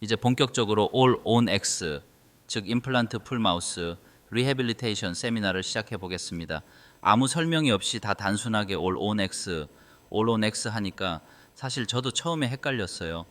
이제 본격적으로 All on X, 즉 임플란트 풀 마우스 리해빌리테이션 세미나를 시작해 보겠습니다. 아무 설명이 없이 다 단순하게 All on X, All on X 하니까 사실 저도 처음에 헷갈렸어요.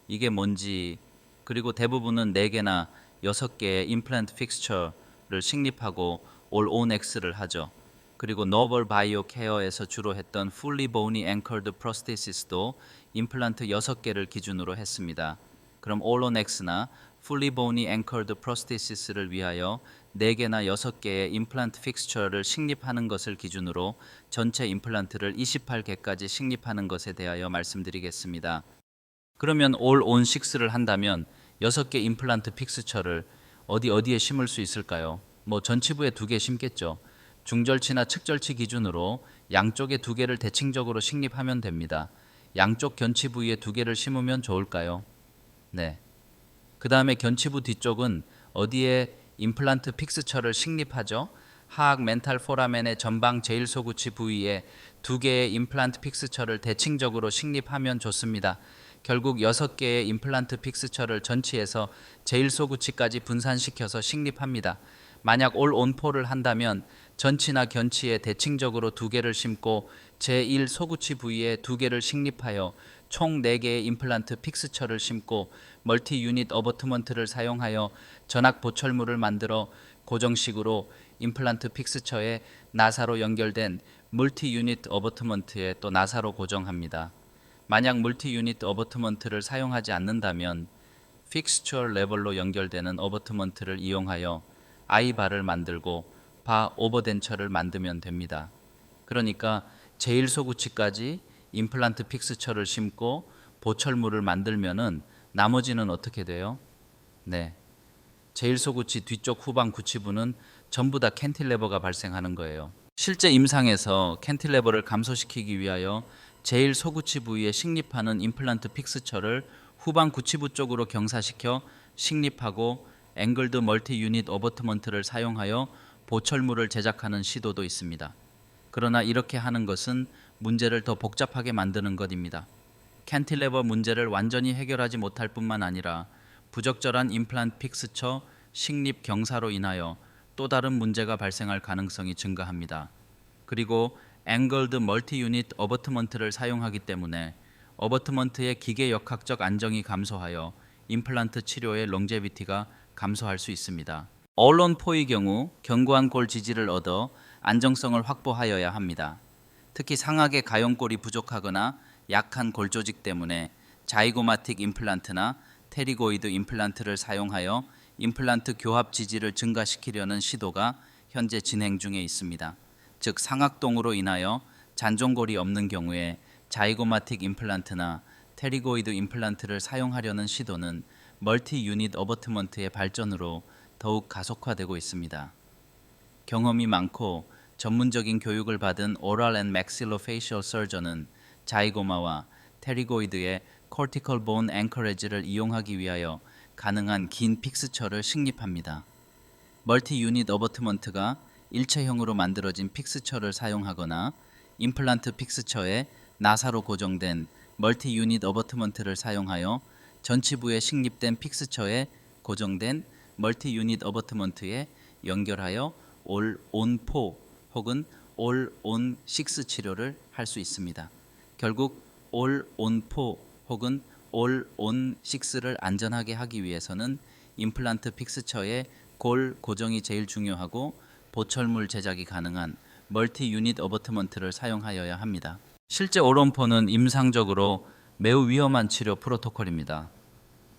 이게 뭔지. 그리고 대부분은 4개나 6개의 임플란트 픽스처를 식립하고 All on X를 하죠. 그리고 노벌 바이오 케어에서 주로 했던 Fully Bony Anchored Prosthesis도 임플란트 6개를 기준으로 했습니다. 그럼 All on X나 Fully Bony Anchored Prosthesis를 위하여 4개나 6개의 임플란트 픽스처를 식립하는 것을 기준으로 전체 임플란트를 28개까지 식립하는 것에 대하여 말씀드리겠습니다. 그러면 All on 6를 한다면 6개 임플란트 픽스처를 어디에 심을 수 있을까요? 전치부에 2개 심겠죠. 중절치나 측절치 기준으로 양쪽에 2개를 대칭적으로 식립하면 됩니다. 양쪽 견치 부위에 2개를 심으면 좋을까요? 네. 그 다음에 견치부 뒤쪽은 어디에 임플란트 픽스처를 식립하죠? 하악 멘탈 포라멘의 전방 제1소구치 부위에 2개의 임플란트 픽스처를 대칭적으로 식립하면 좋습니다. 결국 6개의 임플란트 픽스처를 전치에서 제1소구치까지 분산시켜서 식립합니다. 만약 올 온포를 한다면 전치나 견치에 대칭적으로 2개를 심고 제1소구치 부위에 2개를 식립하여 총 4개의 임플란트 픽스처를 심고 멀티 유닛 어버트먼트를 사용하여 전악 보철물을 만들어 고정식으로 임플란트 픽스처에 나사로 연결된 멀티 유닛 어버트먼트에 또 나사로 고정합니다. 만약 멀티 유닛 어버트먼트를 사용하지 않는다면 픽스처 레벨로 연결되는 어버트먼트를 이용하여 아이바를 만들고 바 오버덴처를 만들면 됩니다. 그러니까 제1소구치까지 임플란트 픽스처를 심고 보철물을 만들면은 나머지는 어떻게 돼요? 네. 제1소구치 뒤쪽 후방 구치부는 전부 다 캔틸레버가 발생하는 거예요. 실제 임상에서 캔틸레버를 감소시키기 위하여 제1소구치 부위에 식립하는 임플란트 픽스처를 후방 구치부 쪽으로 경사시켜 식립하고 앵글드 멀티 유닛 어버트먼트를 사용하여 보철물을 제작하는 시도도 있습니다. 그러나 이렇게 하는 것은 문제를 더 복잡하게 만드는 것입니다. 캔틸레버 문제를 완전히 해결하지 못할 뿐만 아니라 부적절한 임플란트 픽스처 식립 경사로 인하여 또 다른 문제가 발생할 가능성이 증가합니다. 그리고 앵글드 멀티 유닛 어버트먼트를 사용하기 때문에 어버트먼트의 기계 역학적 안정이 감소하여 임플란트 치료의 롱제비티가 감소할 수 있습니다. 언론포의 경우 견고한 골 지지를 얻어 안정성을 확보하여야 합니다. 특히 상악의 가용골이 부족하거나 약한 골 조직 때문에 자이고마틱 임플란트나 테리고이드 임플란트를 사용하여 임플란트 교합 지지를 증가시키려는 시도가 현재 진행 중에 있습니다. 즉 상악동으로 인하여 잔존골이 없는 경우에 자이고마틱 임플란트나 테리고이드 임플란트를 사용하려는 시도는 멀티 유닛 어버트먼트의 발전으로 더욱 가속화되고 있습니다. 경험이 많고 전문적인 교육을 받은 오랄 앤 맥실로페이셜 서전은 자이고마와 테리고이드의 cortical bone anchorage를 이용하기 위하여 가능한 긴 픽스처를 식립합니다. 멀티 유닛 어버트먼트가 일체형으로 만들어진 픽스처를 사용하거나 임플란트 픽스처에 나사로 고정된 멀티 유닛 어버트먼트를 사용하여 전치부에 식립된 픽스처에 고정된 멀티 유닛 어버트먼트에 연결하여 올 온포 혹은 올 온 식스 치료를 할 수 있습니다. 결국 올 온포 혹은 올 온 식스를 안전하게 하기 위해서는 임플란트 픽스처의 골 고정이 제일 중요하고 보철물 제작이 가능한 멀티 유닛 어버트먼트를 사용하여야 합니다. 실제 올온포는 임상적으로 매우 위험한 치료 프로토콜입니다.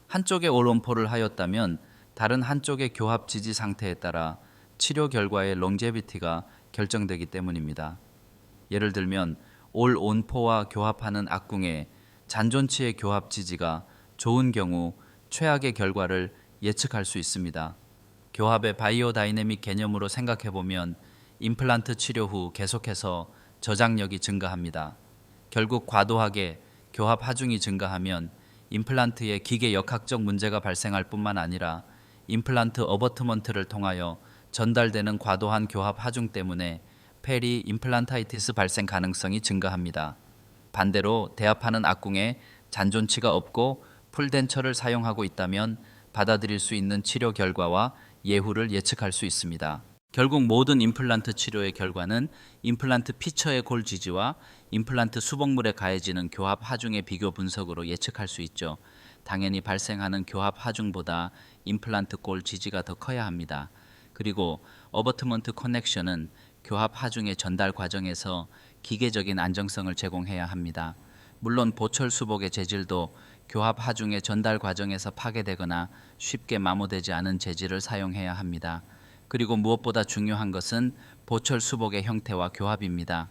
한쪽에 올온포를 하였다면 다른 한쪽의 교합 지지 상태에 따라 치료 결과의 롱제비티가 결정되기 때문입니다. 예를 들면 올 온포와 교합하는 악궁의 잔존치의 교합 지지가 좋은 경우 최악의 결과를 예측할 수 있습니다. 교합의 바이오 다이내믹 개념으로 생각해 보면 임플란트 치료 후 계속해서 저장력이 증가합니다. 결국 과도하게 교합 하중이 증가하면 임플란트의 기계 역학적 문제가 발생할 뿐만 아니라 임플란트 어버트먼트를 통하여 전달되는 과도한 교합 하중 때문에 페리 임플란타이티스 발생 가능성이 증가합니다. 반대로 대합하는 악궁에 잔존치가 없고 풀덴처를 사용하고 있다면 받아들일 수 있는 치료 결과와 예후를 예측할 수 있습니다. 결국 모든 임플란트 치료의 결과는 임플란트 피처의 골 지지와 임플란트 수복물에 가해지는 교합 하중의 비교 분석으로 예측할 수 있죠. 당연히 발생하는 교합 하중보다 임플란트 골 지지가 더 커야 합니다. 그리고 어버트먼트 커넥션은 교합 하중의 전달 과정에서 기계적인 안정성을 제공해야 합니다. 물론 보철 수복의 재질도 교합 하중의 전달 과정에서 파괴되거나 쉽게 마모되지 않은 재질을 사용해야 합니다. 그리고 무엇보다 중요한 것은 보철 수복의 형태와 교합입니다.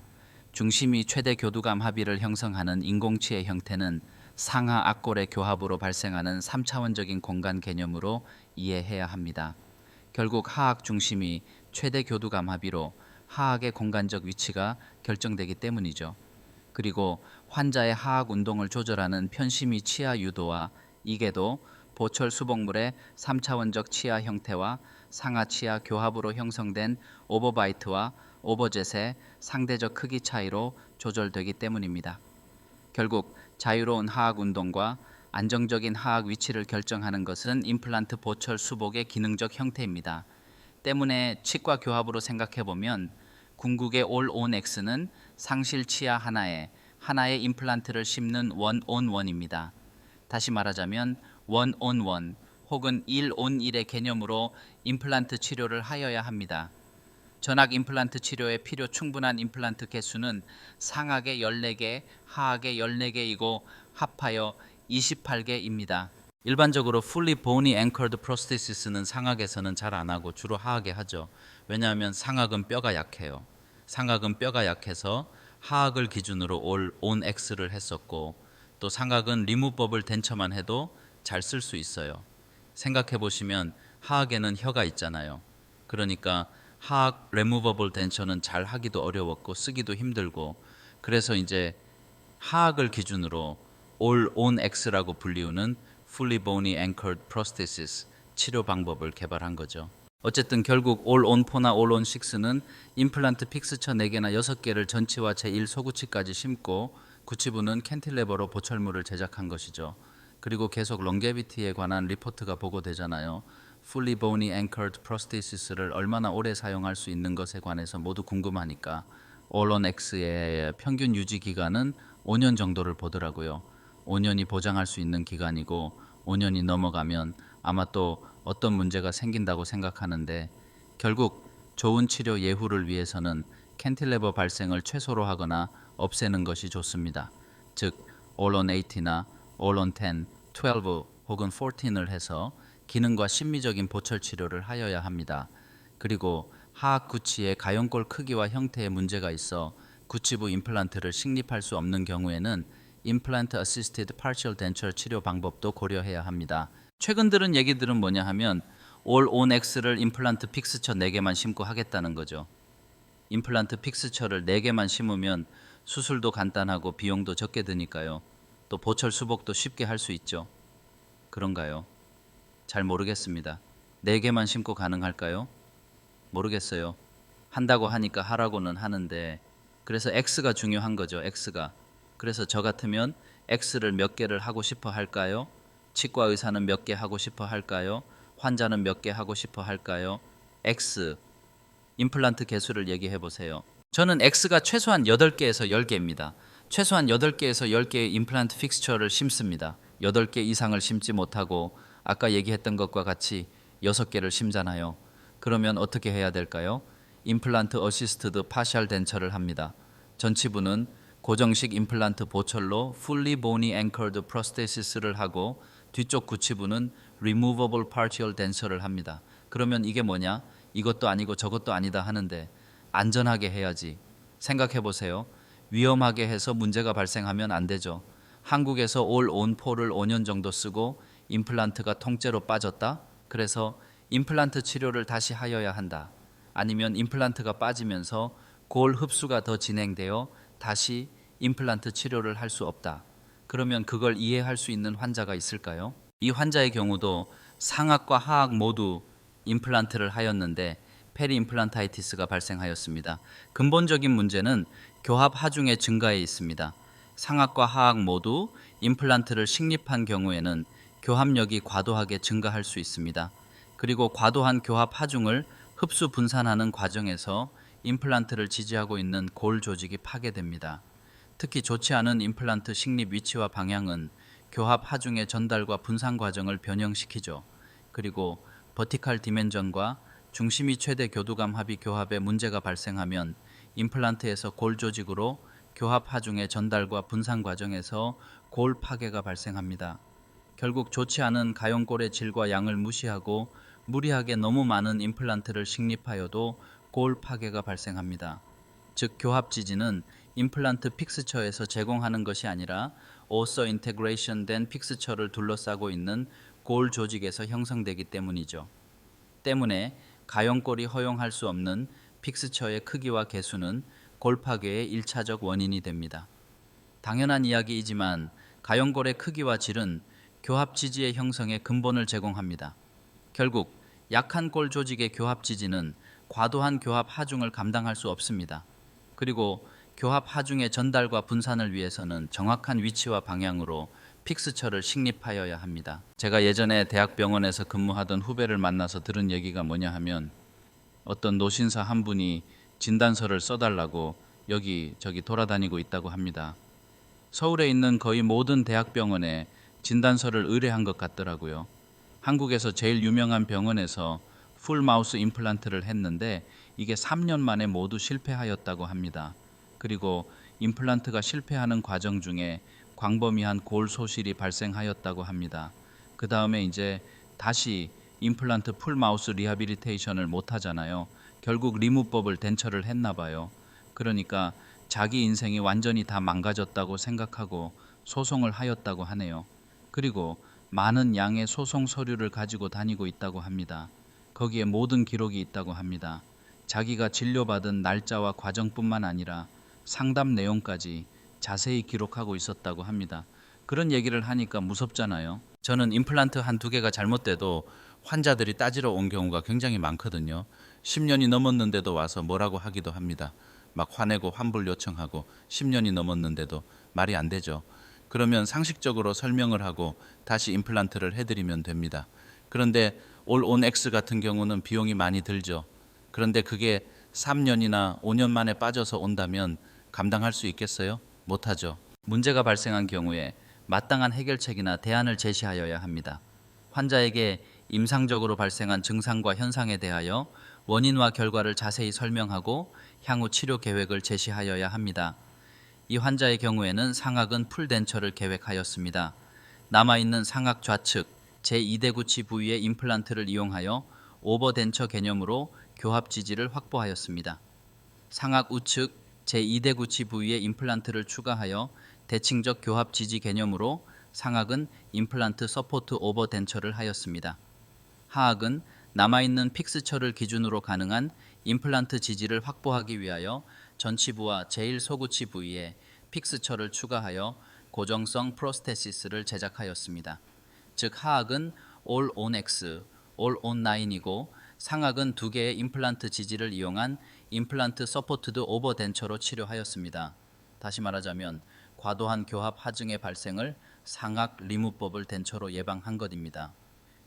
중심이 최대 교두감 합의를 형성하는 인공치의 형태는 상하 악골의 교합으로 발생하는 3차원적인 공간 개념으로 이해해야 합니다. 결국 하악 중심이 최대 교두감 합의로 하악의 공간적 위치가 결정되기 때문이죠. 그리고 환자의 하악 운동을 조절하는 편심이 치아 유도와 이계도 보철 수복물의 3차원적 치아 형태와 상하 치아 교합으로 형성된 오버바이트와 오버젯의 상대적 크기 차이로 조절되기 때문입니다. 결국 자유로운 하악 운동과 안정적인 하악 위치를 결정하는 것은 임플란트 보철 수복의 기능적 형태입니다. 때문에 치과 교합으로 생각해보면 궁극의 All-on-X는 상실 치아 하나에 임플란트를 심는 one-on-one입니다. 다시 말하자면 one-on-one 혹은 1-on-1의 개념으로 임플란트 치료를 하여야 합니다. 전악 임플란트 치료에 필요 충분한 임플란트 개수는 상악의 14개, 하악의 14개이고 합하여 28개입니다. 일반적으로 fully bony anchored prosthesis는 상악에서는 잘 안 하고 주로 하악에 하죠. 왜냐하면 상악은 뼈가 약해요. 상악은 뼈가 약해서 하악을 기준으로 all on X를 했었고 또 상악은 리무버블 덴처만 해도 잘 쓸 수 있어요. 생각해 보시면 하악에는 혀가 있잖아요. 그러니까 하악 레무버블 덴처는 잘 하기도 어려웠고 쓰기도 힘들고 그래서 이제 하악을 기준으로 all on X라고 불리우는 fully bony anchored prosthesis 치료 방법을 개발한 거죠. 어쨌든 결국 all on 4나 all on 6는 임플란트 픽스처 4개나 6개를 전치와 제1 소구치까지 심고 구치부는 캔틸레버로 보철물을 제작한 것이죠. 그리고 계속 longevity에 관한 리포트가 보고되잖아요. fully bony anchored prosthesis를 얼마나 오래 사용할 수 있는 것에 관해서 모두 궁금하니까 all on X의 평균 유지 기간은 5년 정도를 보더라고요. 5년이 보장할 수 있는 기간이고 5년이 넘어가면 아마 또 어떤 문제가 생긴다고 생각하는데 결국 좋은 치료 예후를 위해서는 캔틸레버 발생을 최소로 하거나 없애는 것이 좋습니다. 즉 all on 8이나 all on 10, 12 혹은 14을 해서 기능과 심미적인 보철 치료를 하여야 합니다. 그리고 하악 구치의 가용골 크기와 형태에 문제가 있어 구치부 임플란트를 식립할 수 없는 경우에는 임플란트 어시스티드 파셜 덴처 치료 방법도 고려해야 합니다. 최근 들은 얘기들은 뭐냐 하면 All on X를 임플란트 픽스처 4개만 심고 하겠다는 거죠. 임플란트 픽스처를 4개만 심으면 수술도 간단하고 비용도 적게 드니까요. 또 보철 수복도 쉽게 할 수 있죠. 그런가요? 잘 모르겠습니다. 4개만 심고 가능할까요? 모르겠어요. 한다고 하니까 하라고는 하는데 그래서 X가 중요한 거죠. X가. 그래서 저 같으면 X를 몇 개를 하고 싶어 할까요? 치과 의사는 몇 개 하고 싶어 할까요? 환자는 몇 개 하고 싶어 할까요? X. 임플란트 개수를 얘기해 보세요. 저는 X가 최소한 8개에서 10개입니다. 최소한 8개에서 10개의 임플란트 픽스처를 심습니다. 8개 이상을 심지 못하고 아까 얘기했던 것과 같이 6개를 심잖아요. 그러면 어떻게 해야 될까요? 임플란트 어시스트드 파셜 덴처를 합니다. 전치부는 고정식 임플란트 보철로 fully bony anchored prosthesis를 하고 뒤쪽 구치부는 removable partial denser를 합니다. 그러면 이게 뭐냐? 이것도 아니고 저것도 아니다 하는데 안전하게 해야지. 생각해 보세요. 위험하게 해서 문제가 발생하면 안 되죠. 한국에서 all on 4를 5년 정도 쓰고 임플란트가 통째로 빠졌다? 그래서 임플란트 치료를 다시 하여야 한다. 아니면 임플란트가 빠지면서 골 흡수가 더 진행되어 다시 임플란트 치료를 할 수 없다. 그러면 그걸 이해할 수 있는 환자가 있을까요? 이 환자의 경우도 상악과 하악 모두 임플란트를 하였는데 페리임플란타이티스가 발생하였습니다. 근본적인 문제는 교합 하중의 증가에 있습니다. 상악과 하악 모두 임플란트를 식립한 경우에는 교합력이 과도하게 증가할 수 있습니다. 그리고 과도한 교합 하중을 흡수 분산하는 과정에서 임플란트를 지지하고 있는 골 조직이 파괴됩니다. 특히 좋지 않은 임플란트 식립 위치와 방향은 교합 하중의 전달과 분산 과정을 변형시키죠. 그리고 버티칼 디멘전과 중심이 최대 교두감 합의 교합에 문제가 발생하면 임플란트에서 골 조직으로 교합 하중의 전달과 분산 과정에서 골 파괴가 발생합니다. 결국 좋지 않은 가용골의 질과 양을 무시하고 무리하게 너무 많은 임플란트를 식립하여도 골 파괴가 발생합니다. 즉 교합 지지는 임플란트 픽스처에서 제공하는 것이 아니라 오서 인테그레이션 된 픽스처를 둘러싸고 있는 골 조직에서 형성되기 때문이죠. 때문에 가용골이 허용할 수 없는 픽스처의 크기와 개수는 골 파괴의 1차적 원인이 됩니다. 당연한 이야기이지만 가용골의 크기와 질은 교합 지지의 형성에 근본을 제공합니다. 결국 약한 골 조직의 교합 지지는 과도한 교합 하중을 감당할 수 없습니다. 그리고 교합 하중의 전달과 분산을 위해서는 정확한 위치와 방향으로 픽스처를 식립하여야 합니다. 제가 예전에 대학병원에서 근무하던 후배를 만나서 들은 얘기가 뭐냐 하면 어떤 노신사 한 분이 진단서를 써달라고 여기저기 돌아다니고 있다고 합니다. 서울에 있는 거의 모든 대학병원에 진단서를 의뢰한 것 같더라고요. 한국에서 제일 유명한 병원에서 풀 마우스 임플란트를 했는데 이게 3년 만에 모두 실패하였다고 합니다. 그리고 임플란트가 실패하는 과정 중에 광범위한 골 소실이 발생하였다고 합니다. 그 다음에 이제 다시 임플란트 풀 마우스 리하빌리테이션을 못 하잖아요. 결국 리무법을 denture를 했나 봐요. 그러니까 자기 인생이 완전히 다 망가졌다고 생각하고 소송을 하였다고 하네요. 그리고 많은 양의 소송 서류를 가지고 다니고 있다고 합니다. 거기에 모든 기록이 있다고 합니다. 자기가 진료받은 날짜와 과정뿐만 아니라 상담 내용까지 자세히 기록하고 있었다고 합니다. 그런 얘기를 하니까 무섭잖아요. 저는 임플란트 한두 개가 잘못돼도 환자들이 따지러 온 경우가 굉장히 많거든요. 10년이 넘었는데도 와서 뭐라고 하기도 합니다. 막 화내고 환불 요청하고 10년이 넘었는데도 말이 안 되죠. 그러면 상식적으로 설명을 하고 다시 임플란트를 해드리면 됩니다. 그런데 올 온 X 같은 경우는 비용이 많이 들죠. 그런데 그게 3년이나 5년 만에 빠져서 온다면 감당할 수 있겠어요? 못하죠. 문제가 발생한 경우에 마땅한 해결책이나 대안을 제시하여야 합니다. 환자에게 임상적으로 발생한 증상과 현상에 대하여 원인과 결과를 자세히 설명하고 향후 치료 계획을 제시하여야 합니다. 이 환자의 경우에는 상악은 풀덴처를 계획하였습니다. 남아있는 상악 좌측 제2대구치 부위의 임플란트를 이용하여 오버덴처 개념으로 교합 지지를 확보하였습니다. 상악 우측 제2대구치 부위의 임플란트를 추가하여 대칭적 교합 지지 개념으로 상악은 임플란트 서포트 오버덴처를 하였습니다. 하악은 남아있는 픽스처를 기준으로 가능한 임플란트 지지를 확보하기 위하여 전치부와 제1소구치 부위에 픽스처를 추가하여 고정성 프로스테시스를 제작하였습니다. 즉 하악은 All on X, All on 9이고 상악은 두 개의 임플란트 지지를 이용한 임플란트 서포트드 오버덴처로 치료하였습니다. 다시 말하자면 과도한 교합 하중의 발생을 상악 리무법을 덴처로 예방한 것입니다.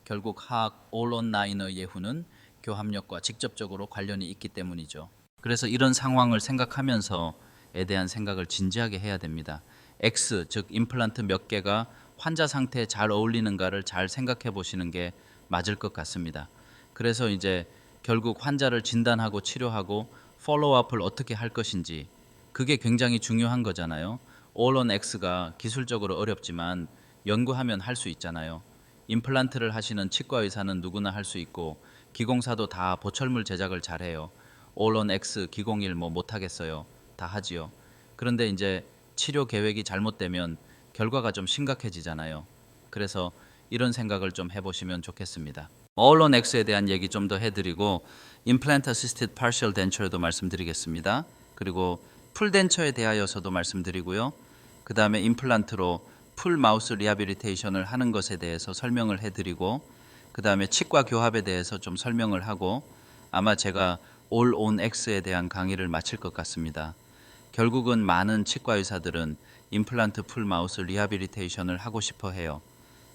결국 하악 All on 9의 예후는 교합력과 직접적으로 관련이 있기 때문이죠. 그래서 이런 상황을 생각하면서에 대한 생각을 진지하게 해야 됩니다. X, 즉 임플란트 몇 개가 환자 상태에 잘 어울리는가를 잘 생각해 보시는 게 맞을 것 같습니다. 그래서 이제 결국 환자를 진단하고 치료하고 follow-up을 어떻게 할 것인지 그게 굉장히 중요한 거잖아요. All on X가 기술적으로 어렵지만 연구하면 할 수 있잖아요. 임플란트를 하시는 치과 의사는 누구나 할 수 있고 기공사도 다 보철물 제작을 잘해요. All on X, 기공일 뭐 못하겠어요. 다 하지요. 그런데 이제 치료 계획이 잘못되면 결과가 좀 심각해지잖아요. 그래서 이런 생각을 좀 해보시면 좋겠습니다. All on X에 대한 얘기 좀 더 해드리고 Implant Assisted Partial Denture도 말씀드리겠습니다. 그리고 풀 덴처에 대하여서도 말씀드리고요. 그 다음에 임플란트로 풀 마우스 리하빌리테이션을 하는 것에 대해서 설명을 해드리고 그 다음에 치과 교합에 대해서 좀 설명을 하고 아마 제가 All on X에 대한 강의를 마칠 것 같습니다. 결국은 많은 치과 의사들은 임플란트 풀 마우스 리하빌리테이션을 하고 싶어 해요.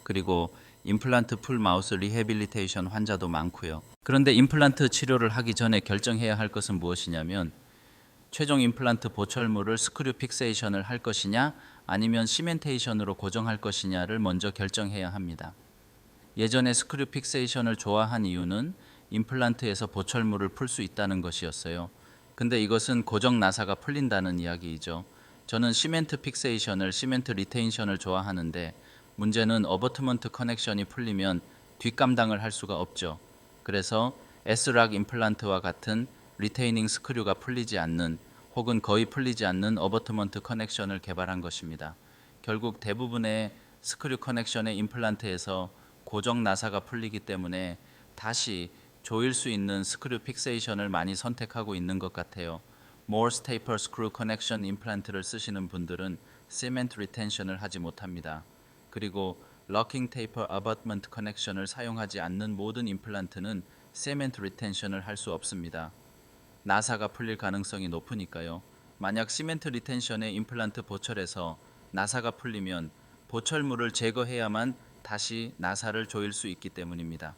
그리고 임플란트 풀 마우스 리해빌리테이션 환자도 많고요. 그런데 임플란트 치료를 하기 전에 결정해야 할 것은 무엇이냐면 최종 임플란트 보철물을 스크류 픽세이션을 할 것이냐 아니면 시멘테이션으로 고정할 것이냐를 먼저 결정해야 합니다. 예전에 스크류 픽세이션을 좋아한 이유는 임플란트에서 보철물을 풀 수 있다는 것이었어요. 근데 이것은 고정 나사가 풀린다는 이야기이죠. 저는 시멘트 픽세이션을, 시멘트 리테인션을 좋아하는데 문제는 어버트먼트 커넥션이 풀리면 뒷감당을 할 수가 없죠. 그래서 S락 임플란트와 같은 리테이닝 스크류가 풀리지 않는 혹은 거의 풀리지 않는 어버트먼트 커넥션을 개발한 것입니다. 결국 대부분의 스크류 커넥션의 임플란트에서 고정 나사가 풀리기 때문에 다시 조일 수 있는 스크류 픽세이션을 많이 선택하고 있는 것 같아요. Morse taper screw connection 임플란트를 쓰시는 분들은 cement retention을 하지 못합니다. 그리고 locking taper abutment connection을 사용하지 않는 모든 임플란트는 cement retention을 할 수 없습니다. 나사가 풀릴 가능성이 높으니까요. 만약 시멘트 리텐션의 임플란트 보철에서 나사가 풀리면 보철물을 제거해야만 다시 나사를 조일 수 있기 때문입니다.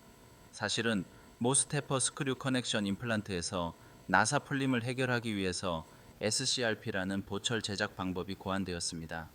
사실은 모스 테퍼 스크류 커넥션 임플란트에서 나사 풀림을 해결하기 위해서 SCRP라는 보철 제작 방법이 고안되었습니다.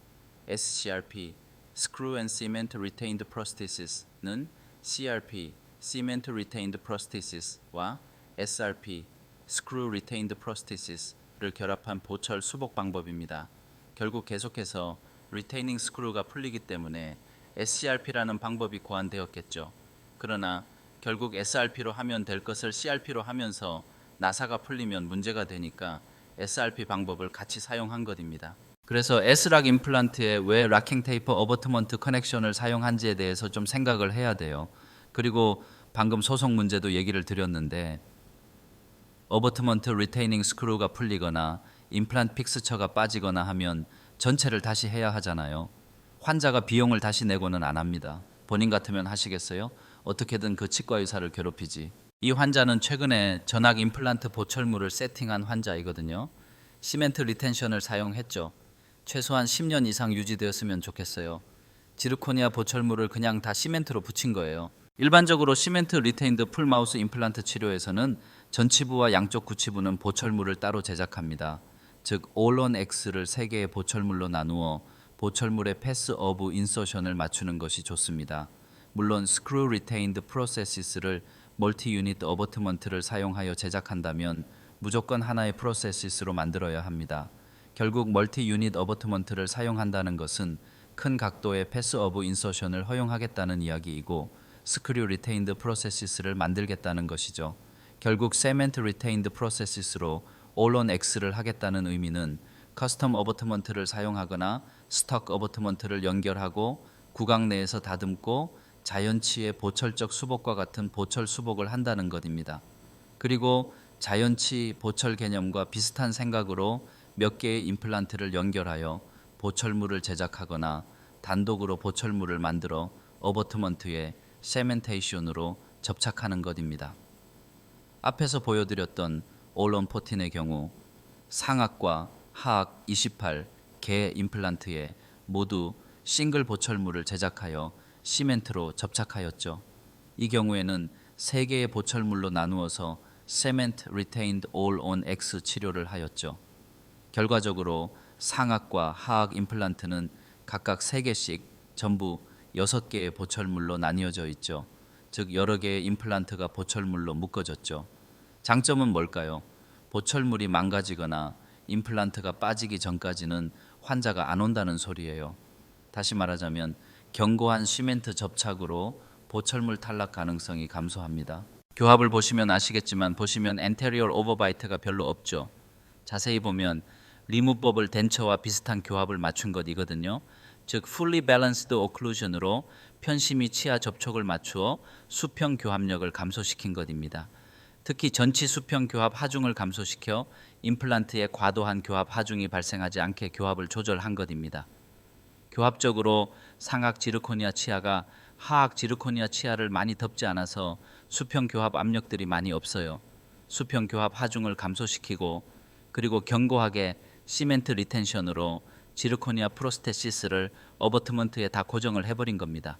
SCRP, Screw and Cement Retained Prosthesis는 CRP, Cement Retained Prosthesis와 SRP, Screw Retained Prosthesis를 결합한 보철 수복 방법입니다. 결국 계속해서 Retaining Screw가 풀리기 때문에 SCRP라는 방법이 고안되었겠죠. 그러나 결국 SRP로 하면 될 것을 CRP로 하면서 나사가 풀리면 문제가 되니까 SRP 방법을 같이 사용한 것입니다. 그래서 S락 임플란트에 왜 락킹 테이퍼 어버트먼트 커넥션을 사용한지에 대해서 좀 생각을 해야 돼요. 그리고 방금 소송 문제도 얘기를 드렸는데 어버트먼트 리테이닝 스크루가 풀리거나 임플란트 픽스처가 빠지거나 하면 전체를 다시 해야 하잖아요. 환자가 비용을 다시 내고는 안 합니다. 본인 같으면 하시겠어요? 어떻게든 그 치과 의사를 괴롭히지. 이 환자는 최근에 전악 임플란트 보철물을 세팅한 환자이거든요. 시멘트 리텐션을 사용했죠. 최소한 10년 이상 유지되었으면 좋겠어요. 지르코니아 보철물을 그냥 다 시멘트로 붙인 거예요. 일반적으로 시멘트 리테인드 풀마우스 임플란트 치료에서는 전치부와 양쪽 구치부는 보철물을 따로 제작합니다. 즉 All-on-X를 3개의 보철물로 나누어 보철물의 패스 오브 인서션을 맞추는 것이 좋습니다. 물론 스크루 리테인드 프로세시스를 멀티 유닛 어버트먼트를 사용하여 제작한다면 무조건 하나의 프로세시스로 만들어야 합니다. 결국 멀티 유닛 어버트먼트를 사용한다는 것은 큰 각도의 패스 오브 인서션을 허용하겠다는 이야기이고 스크류 리테인드 프로세시스를 만들겠다는 것이죠. 결국 세멘트 리테인드 프로세시스로 All-on-X를 하겠다는 의미는 커스텀 어버트먼트를 사용하거나 스톡 어버트먼트를 연결하고 구강 내에서 다듬고 자연치의 보철적 수복과 같은 보철 수복을 한다는 것입니다. 그리고 자연치 보철 개념과 비슷한 생각으로 몇 개의 임플란트를 연결하여 보철물을 제작하거나 단독으로 보철물을 만들어 어버트먼트에 세멘테이션으로 접착하는 것입니다. 앞에서 보여드렸던 올온 14의 경우 상악과 하악 28개 임플란트에 모두 싱글 보철물을 제작하여 시멘트로 접착하였죠. 이 경우에는 3개의 보철물로 나누어서 Cement Retained All-on-X 치료를 하였죠. 결과적으로 상악과 하악 임플란트는 각각 3개씩 전부 6개의 보철물로 나뉘어져 있죠. 즉 여러 개의 임플란트가 보철물로 묶어졌죠. 장점은 뭘까요? 보철물이 망가지거나 임플란트가 빠지기 전까지는 환자가 안 온다는 소리예요. 다시 말하자면 견고한 시멘트 접착으로 보철물 탈락 가능성이 감소합니다. 교합을 보시면 아시겠지만 보시면 엔테리얼 오버바이트가 별로 없죠. 자세히 보면 리무버블 덴처와 비슷한 교합을 맞춘 것이거든요. 즉 fully balanced occlusion으로 편심이 치아 접촉을 맞추어 수평 교합력을 감소시킨 것입니다. 특히 전치 수평 교합 하중을 감소시켜 임플란트에 과도한 교합 하중이 발생하지 않게 교합을 조절한 것입니다. 교합적으로 상악 지르코니아 치아가 하악 지르코니아 치아를 많이 덮지 않아서 수평 교합 압력들이 많이 없어요. 수평 교합 하중을 감소시키고 그리고 견고하게 시멘트 리텐션으로 지르코니아 프로스테시스를 어버트먼트에 다 고정을 해버린 겁니다.